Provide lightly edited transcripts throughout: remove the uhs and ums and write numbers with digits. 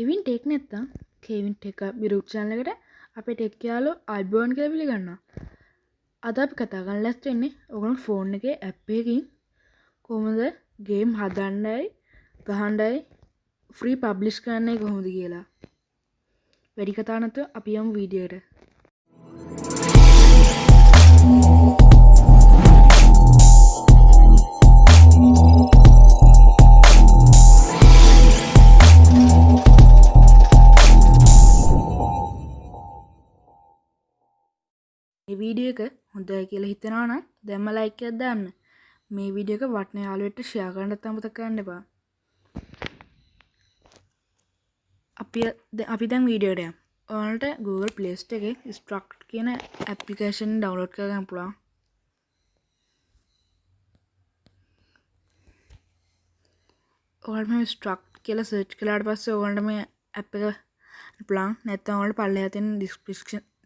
Kevin tech නැත්තම් Kevin tech YouTube channel එකට අපේ ටෙක් යාළුවෝ අයිබෝන් කියලා පිළිගන්නවා. අද අපි කතා කරන්න ලැස්ති වෙන්නේ ඔයගොල්ලෝ ෆෝන් එකේ ඇප් එකකින් කොහොමද ගේම් හදන්නයි ගහන්නයි ෆ්‍රී පබ්ලිෂ් කරන්නයි කොහොමද කියලා. වැඩි කතා නැතුව අපි යමු වීඩියෝ එකට. මේ වීඩියෝ එක හොඳයි කියලා හිතනවා නම් දැන්ම ලයික් එකක් දාන්න. මේ වීඩියෝ එක වටින යාළුවෙක්ට ෂෙයා කරන්නත් අමතක කරන්න එපා. අපි දැන් වීඩියෝට යමු. ඔයාලට Google Play Store එකේ Struct කියන ඇප්ලිකේෂන් ඩවුන්ලෝඩ් කරගන්න පුළුවන්. ඔයාලට මේ Struct කියලා සර්ච් කළාට පස්සේ ඔයාලට මේ ඇප් එක පුළුවන්. නැත්නම් ඔයාලට පල්ලෙහා තියෙන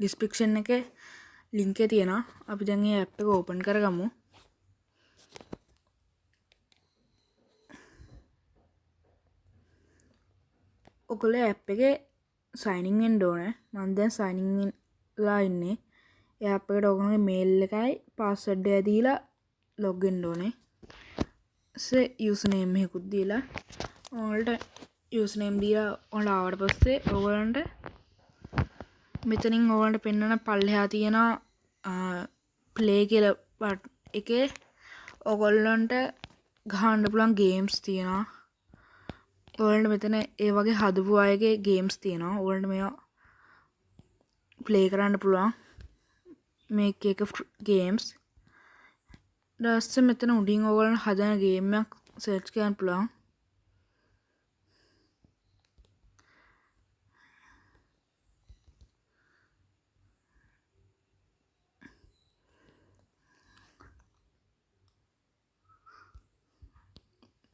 description එකේ ලින්ක් එක තියෙනවා. අපි දැන් මේ ඇප් එක ඕපන් කරගමු. ඔයගොල්ලෝ ඇප් එකේ sign in වෙන්න ඕනේ. මම දැන් sign in වෙලා ඉන්නේ. ඒ ඇප් එකට ඔයගොල්ලෝගේ මේල් එකයි පාස්වර්ඩ් එක දීලා log වෙන්න ඕනේ. username එකකුත් දීලා ඔයාලට username දීලා ඔයාලා ආවට පස්සේ ඔයගොල්ලන්ට මෙතනින් ඔයාලට පෙන්වන පල්ලෙහා තියෙන play කියලා බටන් එකේ ඔයගොල්ලන්ට ගහන්න පුළුවන් games තියෙනවා. ඔයාලට මෙතන ඒ වගේ හදපු අයගේ games තියෙනවා. ඔයාලට මේවා play කරන්න පුළුවන්. මේ එක games ඊට මෙතන උඩින් ඔයගොල්ලන් හදන ගේම් එකක් සර්ච් කරන්න පුළුවන්.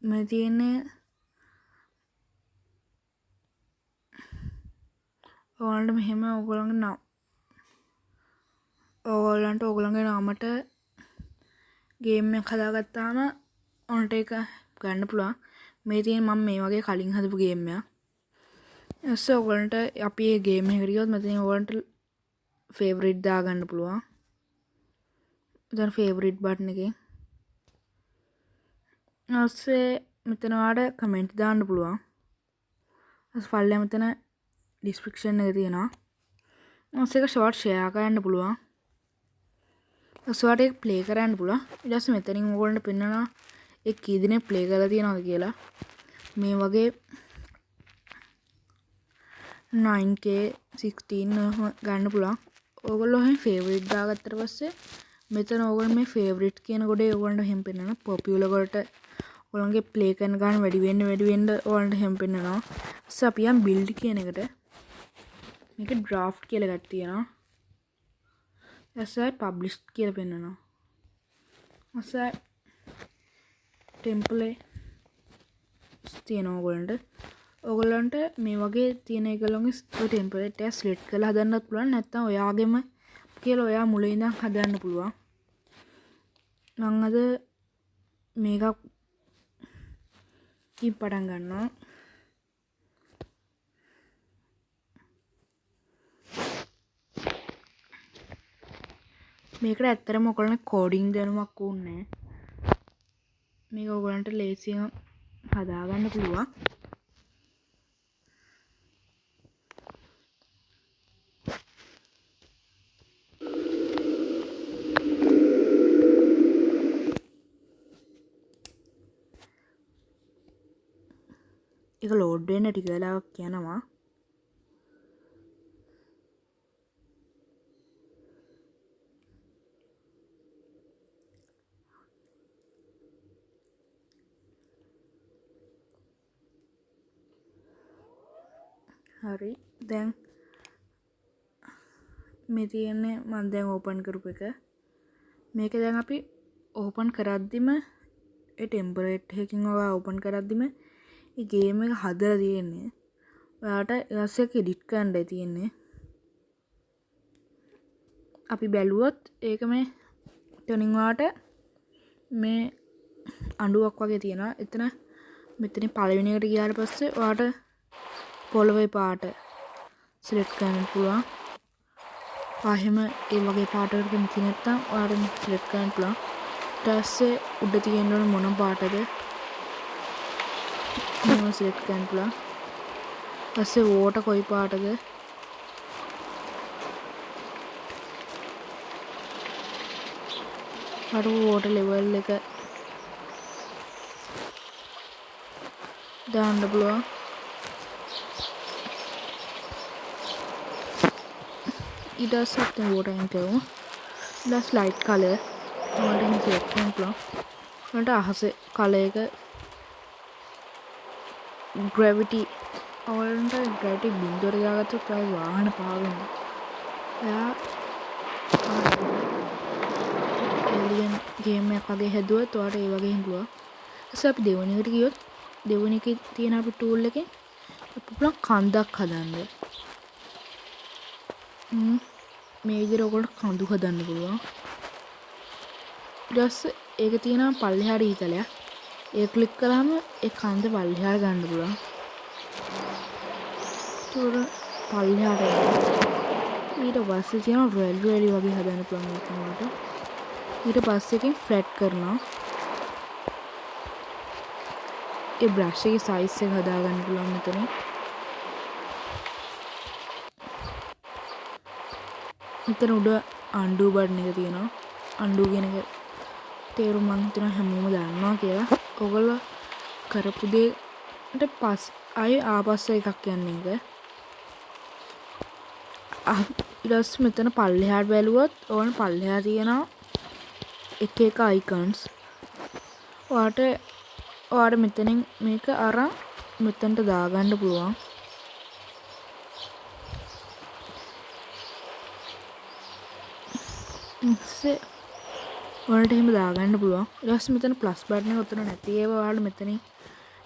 මේ තියෙන්නේ ඔයාලට මෙහෙම ඔයගොල්ලන්ගේ නාමයට ගේම් එකක් හදාගත්තාම ඔයාලට ඒක ගන්න පුළුවන්. මේ තියෙන මම මේ වගේ කලින් හදපු ගේම් එකක්. ඊට ඔයගොල්ලන්ට අපි මේ ගේම් එකට ගියොත් මෙතන ඔයගොල්ලන්ට ෆේවරිට් දාගන්න පුළුවන්. දැන් ෆේවරිට් බටන් එකේ මෙතන ඔයාලට කමෙන්ට් දාන්න පුළුවන්. පල්ලෙහා මෙතන description එක තියෙනවා. ඒක short share කරන්න පුළුවන්. ඔයාලට ඒක play කරන්න පුළුවන්. ඊට පස්සේ මෙතනින් ඔයගොල්ලන්ට පෙන්නනවා ඒ කී දිනේ play කරලා තියෙනවද කියලා. මේ වගේ 9K 16 ගන්න පුළුවන්. ඔයගොල්ලෝ එහෙනම් favorite දාගත්තට පස්සේ මෙතන ඔයගොල්ලෝ මේ favorite කියන කොටේ ඔයගොල්ලන්ට එහෙම පෙන්නනවා. popular වලට ඔයගොල්ලන්ගේ play කරන ගාන වැඩි වෙන්න ඔයගොල්ලන්ට එහෙම පෙන්නනවා. ඊට අපි යම් build කියන එකට මේක draft කියලා එකක් තියෙනවා. ඊට publish කියලා පෙන්නනවා. ඊට template තියෙනවා ඔයගොල්ලන්ට. ඔයගොල්ලන්ට මේ වගේ තියෙන එකලොන්ගේ template එක select කරලා හදන්නත් පුළුවන්. නැත්නම් ඔයාගෙම කියලා ඔයා මුලින් ඉඳන් හදන්න පුළුවන්. මම අද මේක පටන් ගන්නවා. මේකට ඇත්තටම ඔයගොල්ලන්ට කෝඩින් දැනුමක් ඕනේ. මේක ඔයගොල්ලන්ට ලේසියෙන් හදාගන්න පුළුවන්. ඒක ලෝඩ් වෙන්න ටික වෙලාවක් යනවා. හරි දැන් මේ තියෙන්නේ මම දැන් ඕපන් කරපු එක. මේක දැන් අපි ඕපන් කරද්දිම ඒ ටෙම්පරේට් එකකින් ඔයා ඕපන් කරද්දිම ඒ ගේම් එක හදලා තියෙන්නේ. ඔයාට ඊට එඩිට් කරන්නයි තියෙන්නේ. අපි බැලුවොත් ඒක මේ ටර්නින් වාට මේ අඬුවක් වගේ තියෙනවා. එතන මෙතන පළවෙනි එකට ගියාට පස්සේ ඔයාට පොළවේ පාට සිලෙක්ට් කරන්න පුළුවන්. ආයෙම ඒ වගේ පාටකට කැමති නැත්නම් ඔයාලට සිලෙක්ට් කරන්න පුළුවන්. ඊට පස්සේ උඩ තියෙන්න ඕන මොන පාටද එහෙම සිලෙක්ට් කරන්න පුළුවන්. ඊට පස්සේ වෝටර් කොයි පාටද අර වෝටර් ලෙවල් එක දාන්න පුළුවන්. ඊට පස්සේ අපිට වෝටර් එකෙන් කරමු. ඊට ලයිට් කලර් ඔයාලට එහෙම සිලෙක්ට් කරන්න පුළුවන්. ඔයාලට අහසේ කලර් එක ග්‍රැවිටි ඔයාලට ග්‍රැවිටි බිඳුවට දාගත්තොත් ඔයාලගේ වාහන පාවෙනවා. එයා එලියන් ගේම් එකක් වගේ හැදුවොත් ඔයාලට ඒ වගේ හිම් පුළුවන්. ඊට අපි දෙවෙනි එකට ගියොත් දෙවෙනි එකේ තියෙන අපි ටූල් එකෙන් අපි පුළුවන් කන්දක් හදන්න. මේ විදිහට ඔයගොල්ලෝ කඳු හදන්න පුළුවන්. ඊට පස්සේ ඒක තියෙනවා පල්ලෙහාට ඊතලයක්. ඒක ක්ලික් කළාම ඒ කන්ද පල්ලෙහාට ගන්න පුළුවන්. ඒක පල්ලෙහාට ඊට පස්සේ තියෙනවා රෙල් වගේ හදන්න පුළුවන් ඒක තමයි. ඊට පස්සේ එකෙන් ෆ්ලැට් කරනවා. ඒ බ්‍රෂ් එකේ සයිස් එක හදාගන්න පුළුවන් මෙතන. මෙතන උඩ අන්ඩු බටන් එක තියෙනවා. අන්ඩු කියන එක තේරුම මම හිතනවා හැමෝම දන්නවා කියලා. ඔයගොල්ලෝ කරපු දෙයට ආයේ ආපස්සේ එකක් යන්නේ එක. ඊට පස්සේ මෙතන පල්ලෙහාට බැලුවොත් ඕන පල්ලෙහා තියෙනවා එක එක අයිකන්ස්. ඔයාට මෙතනින් මේක අරන් මෙතනට දාගන්න පුළුවන්. ඔයාලට එහෙම දාගන්න පුළුවන්. ඊට පස්සේ මෙතන ප්ලස් බටන් එක උතන නැති ඒවා ඔයාලා මෙතනින්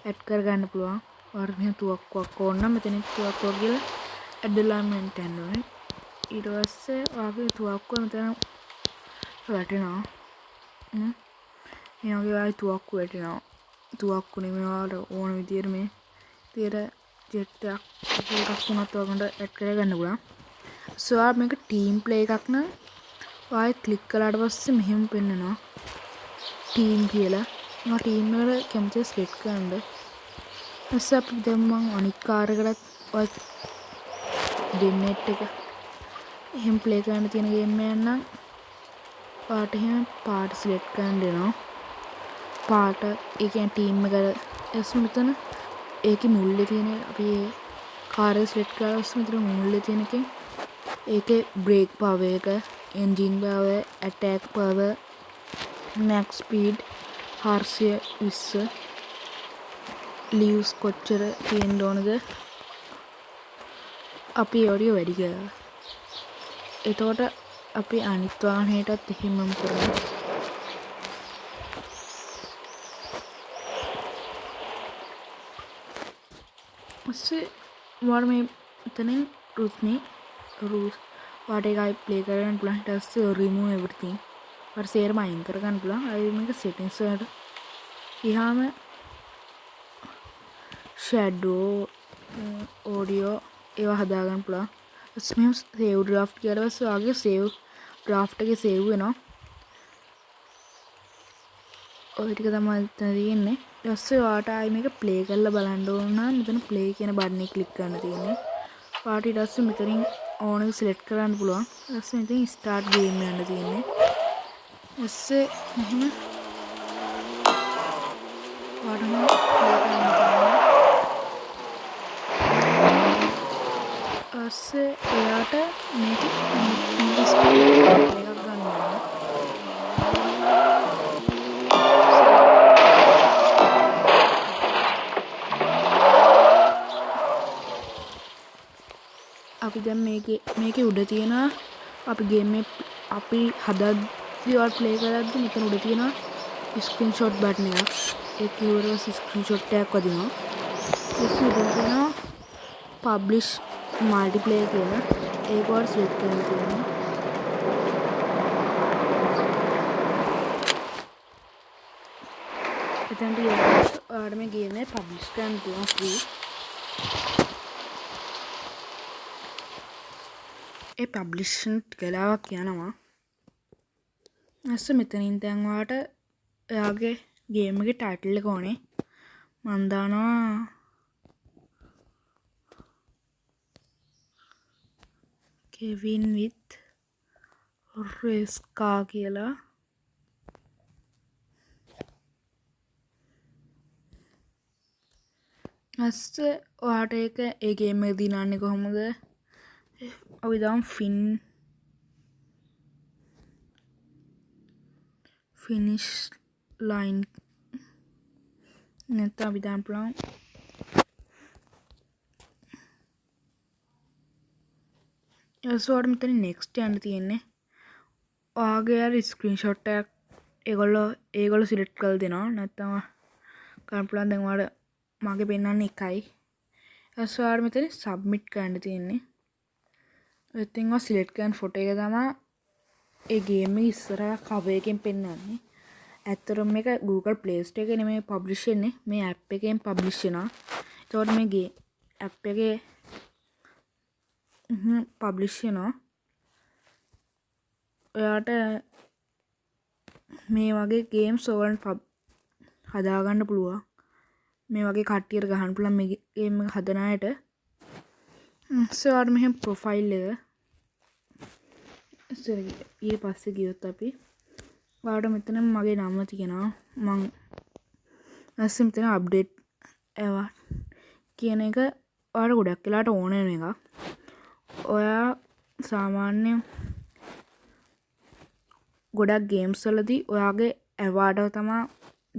ඇඩ් කරගන්න පුළුවන්. ඔයාලට මෙහෙම තුවක්කුවක් ඕන නම් මෙතනින් තුවක්කුවක් ගිහලා ඇඩ් එලයින්මන්ට් යන්න ඕනේ. ඊට පස්සේ ඔයාගේ තුවක්කුව මෙතන වැටෙනවා. මේ වගේ ඔයාගේ තුවක්කුව වැටෙනවා. තුවක්කු නෙමෙයි ඔයාලට ඕන විදියට මේ විදියට ජෙට් එකක් වුණත් ඔයගොල්ලන්ට ඇඩ් කරගන්න පුළුවන්. ඔයාලා මේක ටීම් ප්ලේ එකක් නම් ඔයා ක්ලික් කළාට පස්සේ මෙහෙම පෙන්නනවා ටීම් කියලා. මම ටීම් එකට කැමති සිලෙක්ට් කරන්න. ඊට අපි දැන් මම අනිත් කාර් එකකට ඔය ඩිනෙට් එක එහෙම ප්ලේ කරන්න තියෙන ගේම් එකක් නම් පාට එහෙම පාට සිලෙක්ට් කරන්න දෙනවා. පාට ඒ කියන්නේ ටීම් එකට එස් මෙතන ඒකේ මුල්ලේ තියෙන අපි කාර් එක සිලෙක්ට් කරලා එස් මෙතන මුල්ලේ තියෙන එකෙන් ඒකේ බ්‍රේක් පවර් එක engine power, attack power, max speed 420 leaves කොච්චර තියෙන්න ඕනද අපි ඔරිය වැඩි කරලා. එතකොට අපි අනිත් වාහනයටත් එහෙමම කරමු. ඊස්සේ මම මේ එතනින් rules වාට එකයි ප්ලේ කරගන්න පුළුවන්. ඊට පස්සේ remove everything අර සේරම අයින් කරගන්න පුළුවන්. අය මේක settings වලට ගියාම shadow audio ඒවා හදාගන්න පුළුවන්. ඊට මෙහෙම save draft කියලා පස්සේ ආගේ save draft එකේ save වෙනවා. ඔය ටික තමයි එතන තියෙන්නේ. ඊට පස්සේ ඔයාට ආයි මේක ප්ලේ කරලා බලන්න ඕන නම් මෙතන ප්ලේ කියන බටන් එක ක්ලික් කරන්න තියෙන්නේ. ඔයාට ඊට පස්සේ මෙතනින් ඕන එක සිලෙක්ට් කරන්න පුළුවන්. ඊට පස්සේ මෙතන ස්ටාර්ට් ගේම් යන්න තියෙන්නේ. ඊස්සේ මෙහෙම ඔයාට ප්ලේ කරන්න තියෙන්නේ. ඊස්සේ එයාට මේක ඉංග්‍රීසි එකක් ගන්න ඕනේ. අපි දැන් මේකේ උඩ තියෙනවා අපි ගේම් එක අපි හදද්දී ඔයාලා ප්ලේ කරද්දී මෙතන උඩ තියෙනවා ස්ක්‍රීන්ෂොට් බටන් එකක්. ඒක ඉවරව ස්ක්‍රීන්ෂොට් එකක් වදිනවා. ඊට මෙතන තියෙනවා පබ්ලිෂ් මල්ටිප්ලේයර් කියලා. ඒක ඔයාලා සිලෙක්ට් කරන්න තියෙනවා. එතනට ඔයාලා මේ ගේම් එක පබ්ලිෂ් කරන්න පුළුවන් ෆ්‍රී. ඒ පබ්ලිෂන් කලාවක් යනවා. ඇස්ස මෙතනින් දැන් ඔයාට එයාගේ ගේම් එකේ ටයිටල් එක ඕනේ. මම දානවා කෙවින් විත් රෙස්කා කියලා. ඇස්ස ඔයාට ඒක ඒ ගේම් එක දිනන්නේ කොහොමද? අපි දාමු ෆිනිෂ් ලයින් නැත්නම් අපි දාන්න පුළුවන් එසෝඩ් මෙතන නෙක්ස්ට් යන්න තියෙන්නේ. ඔයාගේ අර ස්ක්‍රීන්ෂොට් එකක් ඒගොල්ලෝ සිලෙක්ට් කරලා දෙනවා. නැත්නම් කරන්න පුළුවන් දැන් ඔයාලා මගේ පෙන්නන්නේ එකයි. එසෝ ඔයාලා මෙතන සබ්මිට් කරන්න තියෙන්නේ. ඉතින් ඔයා සිලෙක්ට් කරන ෆොටෝ එක තමයි ඒ ගේම් එකේ ඉස්සරහ කවර් එකෙන් පෙන්නන්නේ. ඇත්තටම මේක Google Play Store එකේ නෙමෙයි පබ්ලිෂ් වෙන්නේ. මේ ඇප් එකෙන් පබ්ලිෂ් වෙනවා. ඒතකොට මේ ඇප් එකේ පබ්ලිෂ් වෙනවා. ඔයාට මේ වගේ ගේම්ස් ඔයාලට හදාගන්න පුළුවන්. මේ වගේ කට්ටියට ගහන්න පුළුවන් මේ ගේම් එක හදන අයට. ඔයාට මෙහෙම ප්‍රොෆයිල් එක ඊට පස්සේ ගියොත් අපි ඔයාට මෙතන මගේ නම තියෙනවා. මං ඇස්ස මෙතන අප්ඩේට් ඒවා කියන එක ඔයාට ගොඩක් වෙලාට ඕන වෙන එකක්. ඔයා සාමාන්‍ය ගොඩක් ගේම්ස් වලදී ඔයාගේ ඇවාර්ඩ් එක තමයි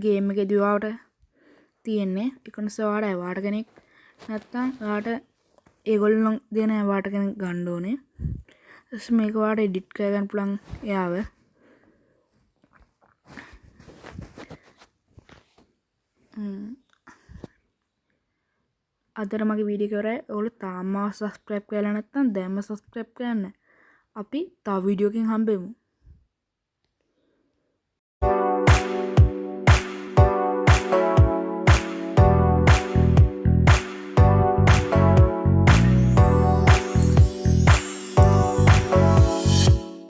ගේම් එකේදී ඔයාට තියෙන්නේ. ඒක නිසා ඔයාට ඇවාර්ඩ් කෙනෙක් නැත්තම් ඔයාට ඒගොල්ලෝ දෙන ඇවාර්ඩ් කෙනෙක් ගන්න ඕනේ. ඊට මේක ඔයාට එඩිට් කරගන්න පුළුවන් එයාව. අදට මගේ වීඩියෝ එක ඉවරයි. ඔයාලා තාම සබ්ස්ක්‍රයිබ් කරලා නැත්නම් දැන්ම සබ්ස්ක්‍රයිබ් කරන්න. අපි තව වීඩියෝ එකකින් හම්බෙමු.